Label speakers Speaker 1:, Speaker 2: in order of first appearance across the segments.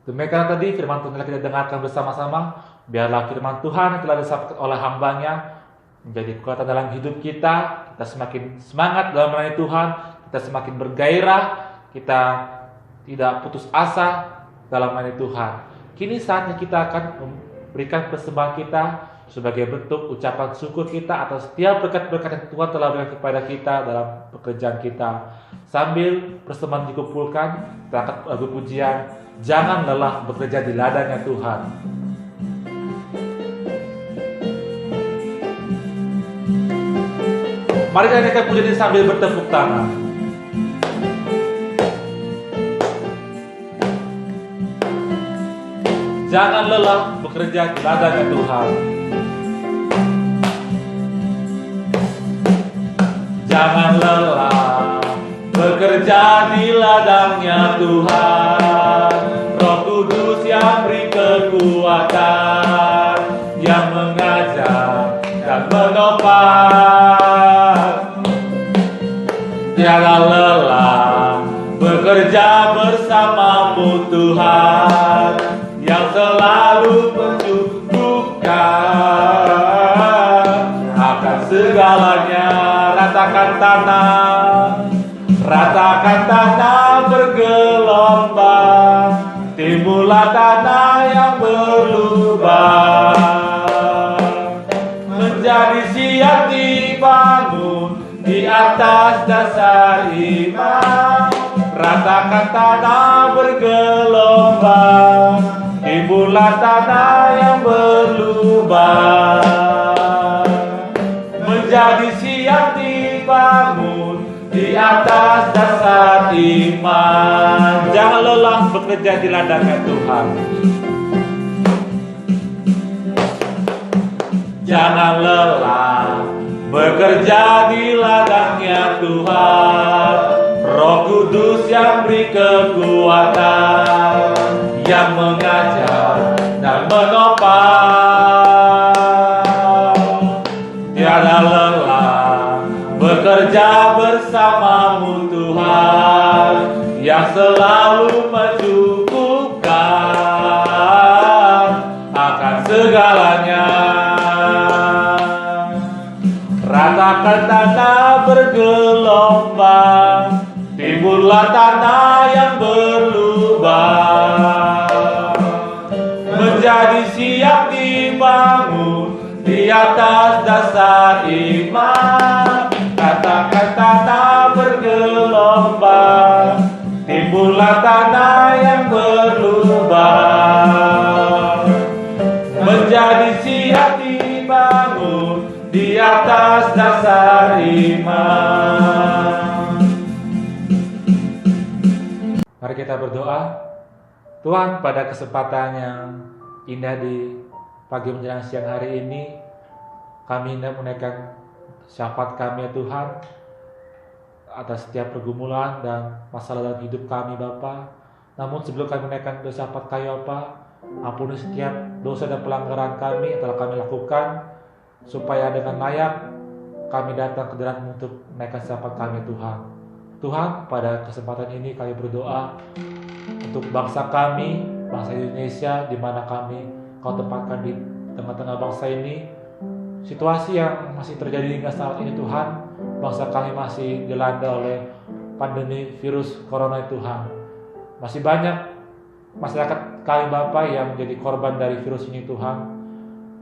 Speaker 1: Demikian tadi firman Tuhan yang kita dengarkan bersama-sama. Biarlah firman Tuhan yang telah disampaikan oleh hambanya menjadi kekuatan dalam hidup kita. Kita semakin semangat dalam melayani Tuhan. Kita semakin bergairah. Kita tidak putus asa dalam melayani Tuhan. Kini saatnya kita akan memberikan persembahan kita sebagai bentuk ucapan syukur kita atas setiap berkat-berkat yang Tuhan telah berikan kepada kita dalam pekerjaan kita. Sambil persembahan dikumpulkan, kita angkat lagu pujian, jangan lelah bekerja di ladangnya Tuhan. Mari kita nyanyikan pujian ini sambil bertepuk tangan. Jangan lelah bekerja di ladangnya Tuhan. Jangan lelah bekerja di ladangnya Tuhan. Roh Kudus yang beri kekuatan, yang mengajar dan menopang. Tiada lelah bekerja bersamamu Tuhan, yang selalu mencukupkan akan segalanya. Ratakan tanah bergelombang, timbullah tanah yang berlubang, menjadi siap dibangun di atas dasar iman. Ratakan tanah bergelombang, timbullah tanah yang berlubang, menjadi siap dibangun di atas dasar iman. Jangan lelah bekerja di ladangnya Tuhan. Jangan lelah bekerja di ladangnya Tuhan. Roh Kudus yang beri kekuatan, yang mengajar dan menopang. Tiada lelah bekerja bersamamu Tuhan, yang selalu mencukupkan akan segalanya. Ratakan tanah bergelombang, timbullah tanah yang berlubang, menjadi siap dibangun di atas dasar iman. Ratakan tanah bergelombang, timbullah tanah yang berlubang, menjadi siap dibangun di atas dasar iman. Mari kita berdoa. Tuhan, pada kesempatan yang indah di pagi menjelang siang hari ini, kami hendak menaikkan syafaat kami ya Tuhan atas setiap pergumulan dan masalah dalam hidup kami Bapa. Namun sebelum kami menaikkan syafaat kami Bapa, ampuni setiap dosa dan pelanggaran kami yang telah kami lakukan, supaya dengan layak kami datang ke hadirat-Mu untuk menaikkan syafaat kami Tuhan. Tuhan, pada kesempatan ini kami berdoa untuk bangsa kami, bangsa Indonesia, di mana kami Kau tempatkan di tengah-tengah bangsa ini. Situasi yang masih terjadi hingga saat ini Tuhan, bangsa kami masih dilanda oleh pandemi virus corona Tuhan. Masih banyak masyarakat kami Bapa yang menjadi korban dari virus ini Tuhan.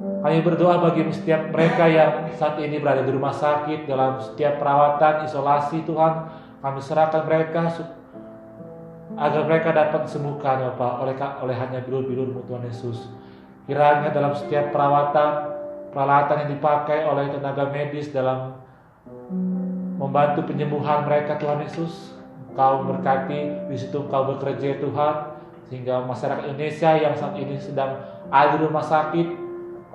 Speaker 1: Kami berdoa bagi setiap mereka yang saat ini berada di rumah sakit, dalam setiap perawatan, isolasi Tuhan. Kami serahkan mereka agar mereka dapat disembuhkan Bapa oleh hanya bilur-bilur-Mu Tuhan Yesus. Kiranya dalam setiap peralatan yang dipakai oleh tenaga medis dalam membantu penyembuhan mereka Tuhan Yesus, Kau berkati di situ, Kau bekerja Tuhan, sehingga masyarakat Indonesia yang saat ini sedang ada di rumah sakit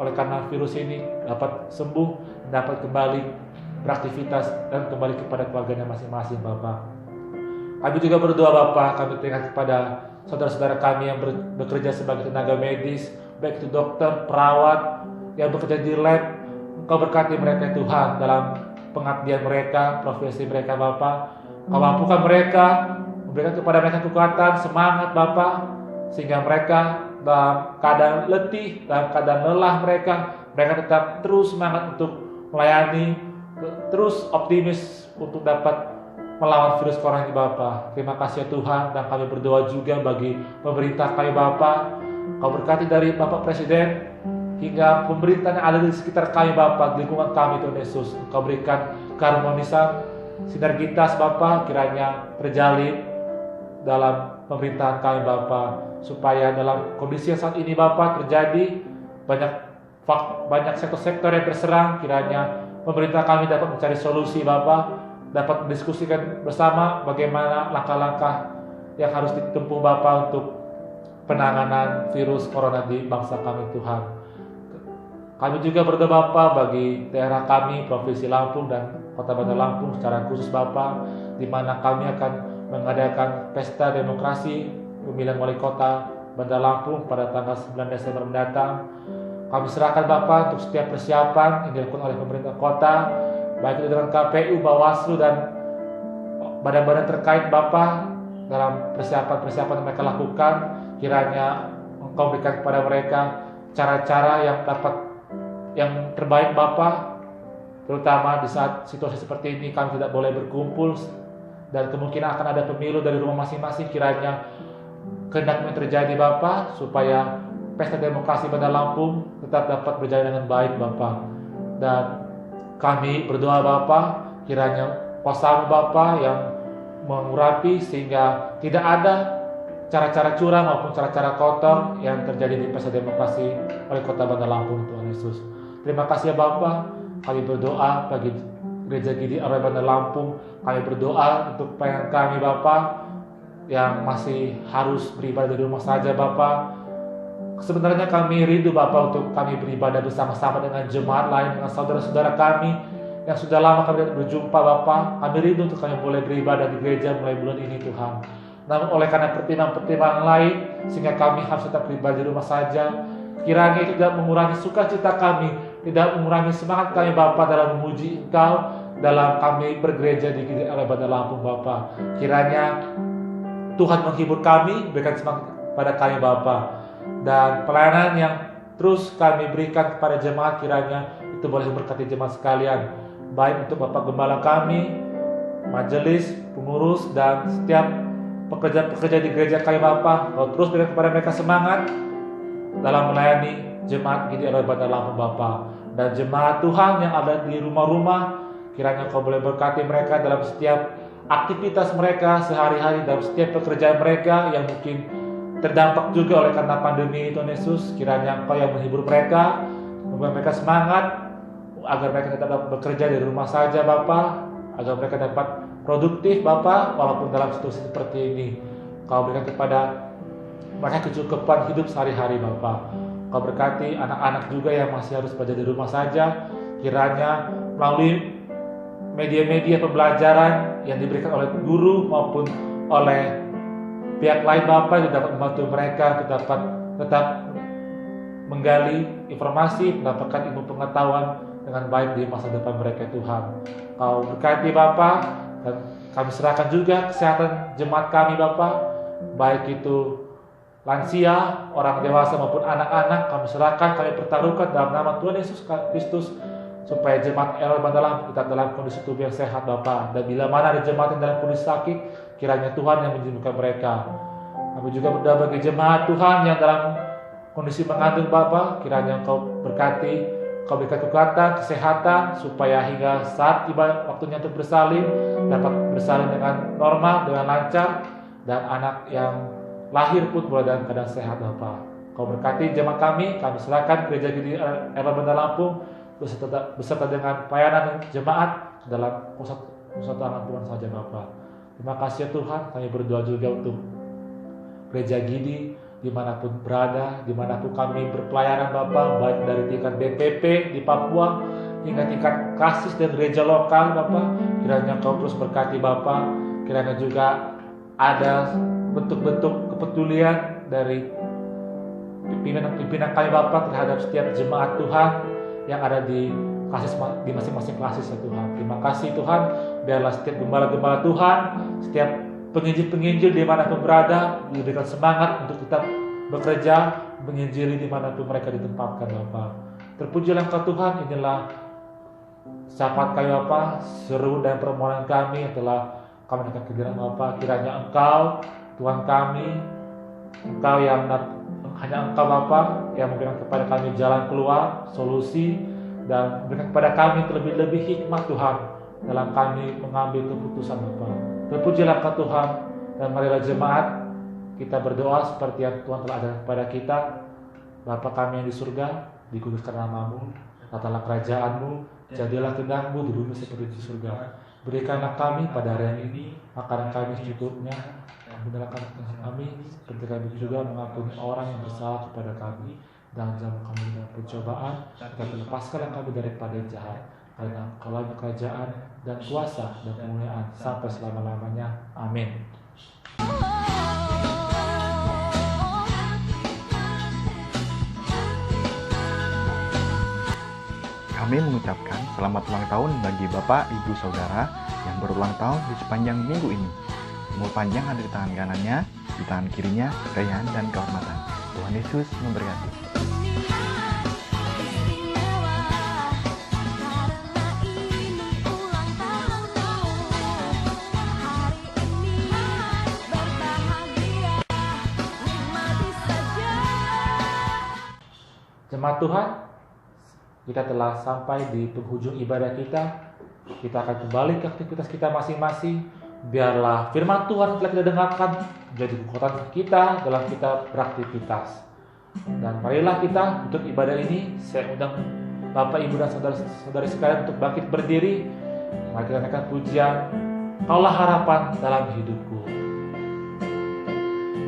Speaker 1: oleh karena virus ini dapat sembuh, dapat kembali beraktivitas dan kembali kepada keluarganya masing-masing Bapak. Kami juga berdoa Bapak, kami terikat kepada saudara-saudara kami yang bekerja sebagai tenaga medis, baik itu dokter, perawat yang bekerja di lab. Engkau berkati mereka Tuhan dalam pengabdian mereka, profesi mereka Bapak. Kau mampukan mereka, memberikan kepada mereka kekuatan, semangat Bapak, sehingga mereka dalam keadaan letih, dalam keadaan lelah mereka tetap terus semangat untuk melayani, terus optimis untuk dapat melawan virus corona ini Bapa. Terima kasih ya Tuhan, dan kami berdoa juga bagi pemerintah kami Bapa. Kau berkati dari Bapak Presiden hingga pemerintah yang ada di sekitar kami Bapa, di lingkungan kami Tuhan Yesus. Kau berikan keharmonisan, sinergitas Bapa kiranya terjalin dalam pemerintahan kami Bapa, supaya dalam kondisi yang saat ini Bapa terjadi banyak sektor-sektor yang terserang, kiranya pemerintah kami dapat mencari solusi Bapa, dapat mendiskusikan bersama bagaimana langkah-langkah yang harus ditempuh Bapa untuk penanganan virus corona di bangsa kami Tuhan. Kami juga berdoa Bapa bagi daerah kami, Provinsi Lampung dan Kota Bandar Lampung secara khusus Bapa, di mana kami akan mengadakan pesta demokrasi pemilihan wali kota Bandar Lampung pada tanggal 9 Desember mendatang. Kami serahkan Bapa untuk setiap persiapan yang dilakukan oleh pemerintah kota, baik itu dengan KPU, Bawaslu dan badan-badan terkait Bapa dalam persiapan-persiapan yang mereka lakukan. Kiranya Engkau berikan kepada mereka cara-cara yang terbaik Bapa, terutama di saat situasi seperti ini kami tidak boleh berkumpul dan kemungkinan akan ada pemilu dari rumah masing-masing. Kiranya kehendak-Mu terjadi Bapa, supaya pesta demokrasi Bandar Lampung tetap dapat berjalan dengan baik Bapa. Dan kami berdoa Bapa, kiranya kuasa-Mu Bapa yang mengurapi sehingga tidak ada cara-cara curang maupun cara-cara kotor yang terjadi di pesta demokrasi oleh Kota Bandar Lampung Tuhan Yesus. Terima kasih ya Bapa. Kami berdoa bagi Gereja Gidi Arwah Bandar Lampung. Kami berdoa untuk pelayan kami Bapa yang masih harus beribadah di rumah saja Bapa. Sebenarnya kami rindu Bapa untuk kami beribadah bersama-sama dengan jemaat lain, dengan saudara-saudara kami yang sudah lama kami tidak berjumpa Bapa. Kami rindu untuk kami boleh beribadah di gereja mulai bulan ini Tuhan. Namun oleh karena pertimbangan-pertimbangan lain, sehingga kami harus tetap beribadah di rumah saja. Kiranya itu tidak mengurangi sukacita kami, tidak mengurangi semangat kami Bapa dalam memuji Engkau, dalam kami bergereja di Gidi Arwah Bandar Lampung Bapa. Kiranya Tuhan menghibur kami, berikan semangat pada kami Bapa. Dan pelayanan yang terus kami berikan kepada jemaat, kiranya itu boleh memberkati jemaat sekalian, baik untuk Bapak Gembala kami, majelis, pengurus, dan setiap pekerja-pekerja di gereja kami Bapa. Kau terus berikan kepada mereka semangat dalam melayani jemaat Gidi Arwah Bandar Lampung Bapa. Dan jemaat Tuhan yang ada di rumah-rumah, kiranya Kau boleh berkati mereka dalam setiap aktivitas mereka sehari-hari, dalam setiap pekerjaan mereka yang mungkin terdampak juga oleh karena pandemi Tuhan Yesus. Kiranya Engkau yang menghibur mereka, membuat mereka semangat agar mereka tetap dapat bekerja di rumah saja Bapa, agar mereka dapat produktif Bapa walaupun dalam situasi seperti ini. Kau berikan kepada mereka kecukupan hidup sehari-hari Bapa. Kau berkati anak-anak juga yang masih harus belajar di rumah saja. Kiranya melalui media-media pembelajaran yang diberikan oleh guru maupun oleh pihak lain Bapa yang dapat membantu mereka untuk dapat tetap menggali informasi, mendapatkan ilmu pengetahuan dengan baik di masa depan mereka Tuhan. Kau berkati Bapa, dan kami serahkan juga kesehatan jemaat kami Bapa, baik itu lansia, orang dewasa maupun anak-anak. Kami serahkan, kami pertaruhkan dalam nama Tuhan Yesus Kristus, supaya jemaat Arwah Bandar Lampung tetap dalam kondisi tubuh yang sehat Bapa. Dan bila mana ada jemaat yang dalam kondisi sakit, kiranya Tuhan yang menyembuhkan mereka. Kami juga berdoa bagi jemaat Tuhan yang dalam kondisi mengandung Bapa, kiranya Engkau berkati, Kau berikan kekuatan, kesehatan, supaya hingga saat tiba waktunya untuk bersalin, dapat bersalin dengan normal, dengan lancar, dan anak yang lahir pun boleh dalam keadaan sehat Bapa. Kau berkati jemaat kami serahkan Gereja Gidi Arwah Bandar Lampung beserta dengan pelayanan jemaat dalam pusat tangan Tuhan saja Bapa. Terima kasih ya Tuhan. Kami berdoa juga untuk Gereja Gidi dimanapun berada, dimanapun kami berpelayanan Bapa, baik dari tingkat BPP di Papua hingga tingkat kasis dan gereja lokal Bapa. Kiranya Kau terus berkati Bapa. Kiranya juga ada bentuk-bentuk kepedulian dari pimpinan kami Bapa terhadap setiap jemaat Tuhan yang ada di masing-masing kasis ya Tuhan. Terima kasih Tuhan. Biarlah setiap gembala-gembala Tuhan, setiap penginjil-penginjil dimanapun berada, diberikan semangat untuk tetap bekerja, menginjili dimanapun mereka ditempatkan Bapa. Terpujilah Engkau Tuhan, inilah syafaat kami Bapa, seru dan permohonan kami yang telah kami naikkan ke hadirat Bapa. Kiranya Engkau, Tuhan kami, Engkau yang hanya Engkau Bapa yang memberikan kepada kami jalan keluar, solusi, dan memberikan kepada kami terlebih-lebih hikmat Tuhan dalam kami mengambil keputusan Bapa. Terpujilah Engkau Tuhan, dan marilah jemaat kita berdoa seperti yang Tuhan telah ajarkan kepada kita. Bapa kami yang di surga, dikuduskan nama-Mu, datanglah kerajaan-Mu, jadilah kehendak-Mu di bumi seperti di surga. Berikanlah kami pada hari ini makanan kami secukupnya, ampunilah kami seperti kami juga mengampuni orang yang bersalah kepada kami, dan jangan kami dalam pencobaan, tetapi lepaskanlah kami daripada yang jahat. Karena Engkau kerajaan dan kuasa dan kemuliaan sampai selama-lamanya. Amin.
Speaker 2: Kami mengucapkan selamat ulang tahun bagi Bapak, Ibu, Saudara yang berulang tahun di sepanjang minggu ini. Umur panjang ada di tangan kanannya, di tangan kirinya kekayaan dan kehormatan. Tuhan Yesus memberkati.
Speaker 1: Jemaat Tuhan, kita telah sampai di penghujung ibadah kita. Kita akan kembali ke aktivitas kita masing-masing. Biarlah firman Tuhan telah kita dengarkan menjadi kekuatan kita dalam kita beraktivitas. Dan marilah kita untuk ibadah ini, saya undang Bapak, Ibu, dan saudara-saudari sekalian untuk bangkit berdiri. Mari kita naikkan pujian, Kaulah harapan dalam hidupku.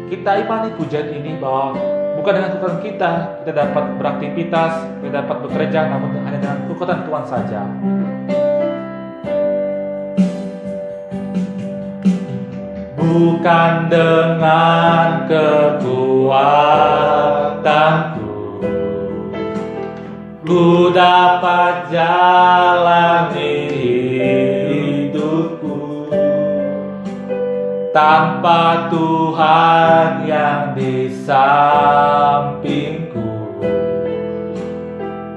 Speaker 1: Kita imani pujian ini bahwa bukan dengan kekuatan kita dapat beraktivitas, kita dapat bekerja, namun hanya dengan kekuatan Tuhan saja. Bukan dengan kekuatanku ku dapat jalani hidupku, tanpa Tuhan yang di sampingku,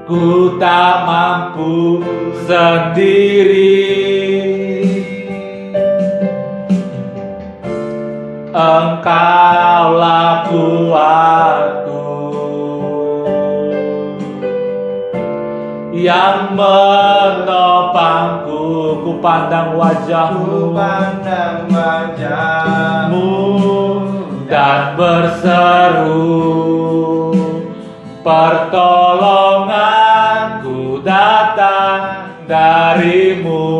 Speaker 1: ku tak mampu sendiri. Engkaulah kuatku, yang menopangku. Ku pandang wajahmu, dan berseru, pertolonganku datang darimu.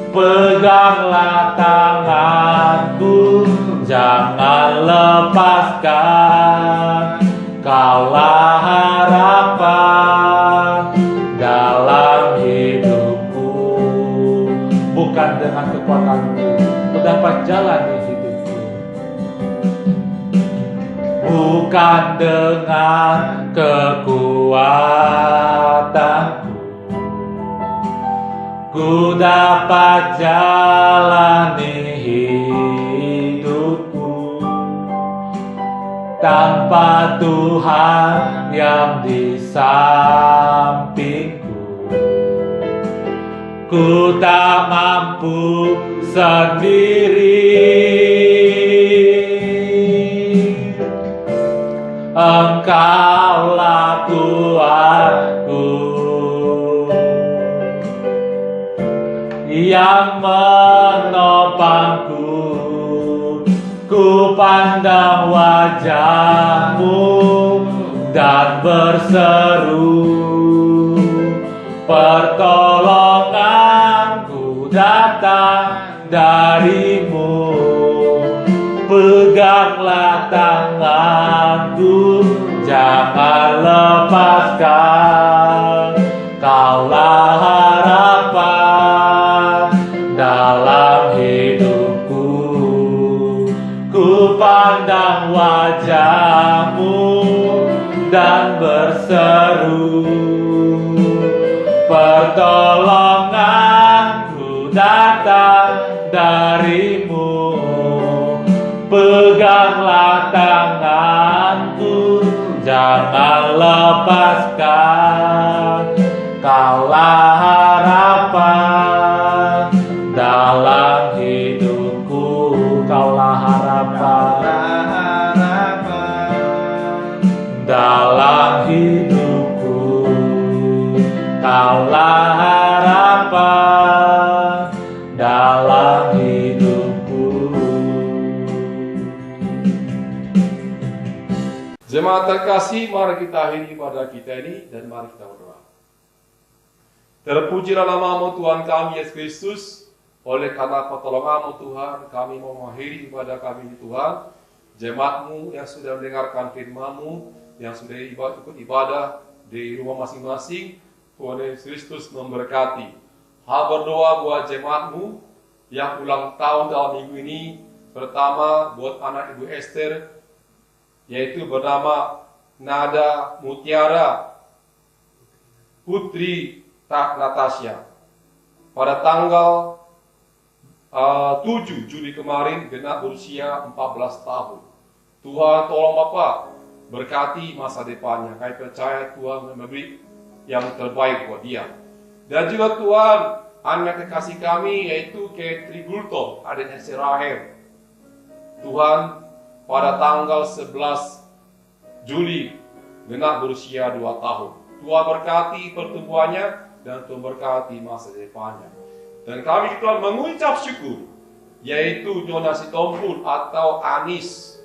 Speaker 1: Peganglah tanganku, jangan lepaskan. Kaulah harapan dalam hidupku. Bukan dengan kekuatanku ku dapat jalan di hidupku, bukan dengan kekuatanku ku dapat jalani hidupku, tanpa Tuhan yang di sampingku, ku tak mampu sendiri. Engkaulah kuatku, yang menopangku. Ku pandang wajahmu dan berseru, pertolonganku datang darimu. Peganglah tanganku, jangan lepaskan. Kaulah harapan dalam hidupku. Ku pandang wajahmu dan berseru, pertolonganku datang darimu. Peganglah tangan Jangan lepaskan, Kaulah harapan dalam hidupku, Kaulah harapan dalam hidupku, Kaulah harapan dalam hidupku.
Speaker 3: Jemaat terkasih, mari kita akhiri pada kita ini dan mari kita berdoa. Terpujilah namamu Tuhan kami Yesus Kristus. Oleh karena pertolonganmu Tuhan, kami mau mengakhiri ibadah kami ini Tuhan. Jemaatmu yang sudah mendengarkan firman-Mu, yang sudah ikut ibadah di rumah masing-masing, Tuhan Yesus Kristus memberkati. Hal berdoa buat jemaatmu yang ulang tahun dalam minggu ini. Pertama buat anak Ibu Esther, yaitu bernama Nada Mutiara Putri Natasha. Pada tanggal 7 Juli kemarin genap berusia 14 tahun. Tuhan tolong Bapak berkati masa depannya. Kami percaya Tuhan memberi yang terbaik buat dia. Dan juga Tuhan, anak kekasih kami yaitu Katri Gulto, adanya si Rahel. Tuhan, pada tanggal 11 Juli genap berusia 2 tahun. Tuhan berkati pertumbuhannya dan Tuhan berkati masa depannya. Dan kami juga mengucap syukur, yaitu donasi tompul atau Anis.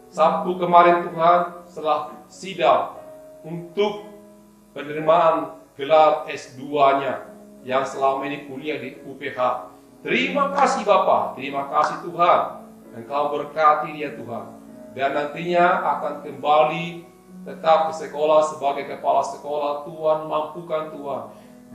Speaker 3: Sabtu kemarin Tuhan setelah sidang untuk penerimaan gelar S2-nya yang selama ini kuliah di UPH. Terima kasih Bapak, terima kasih Tuhan. Engkau berkati dia Tuhan. Dan nantinya akan kembali tetap ke sekolah sebagai kepala sekolah. Tuhan mampukan Tuhan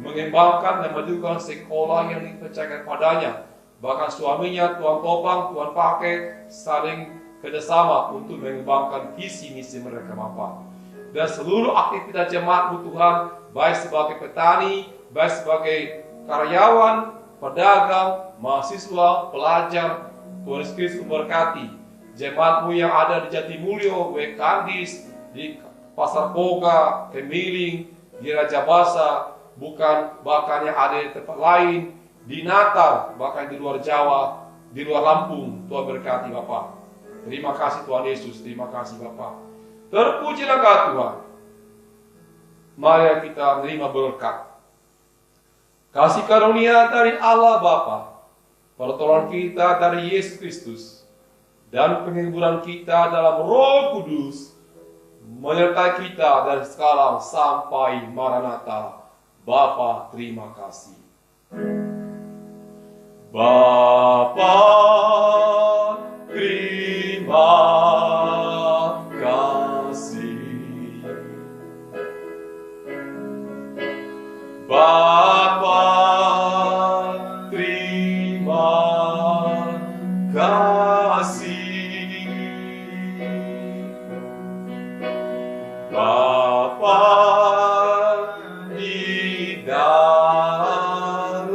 Speaker 3: mengembangkan dan memajukan sekolah yang dipercayakan padanya. Bahkan suaminya Tuhan topang, Tuhan pakai saling kerjasama untuk mengembangkan visi misi mereka Bapak. Dan seluruh aktivitas jemaatmu Tuhan, baik sebagai petani, baik sebagai karyawan, pedagang, mahasiswa, pelajar, Tuhan Yesus Kristus memberkati. Jemaatmu yang ada di Jatimulyo, Wekandis, di Pasar Koga, Kemiling, di Raja Basa, bahkan yang ada di tempat lain, di Natal, bahkan di luar Jawa, di luar Lampung. Tuhan berkati Bapak. Terima kasih Tuhan Yesus, terima kasih Bapak. Terpujilah Engkau Tuhan. Mari kita menerima berkat. Kasih karunia dari Allah Bapa, pertolongan kita dari Yesus Kristus, dan penghiburan kita dalam Roh Kudus menyertai kita dari sekarang sampai Maranatha. Bapa, terima kasih. Bapa, terima kasih. Bapa, terima kasih. Bapa di dalam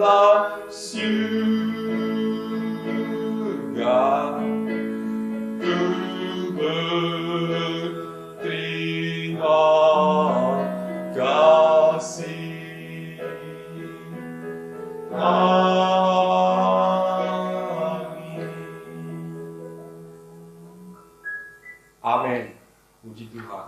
Speaker 3: surga, ku berterima kasih. Amin. Puji Tuhan.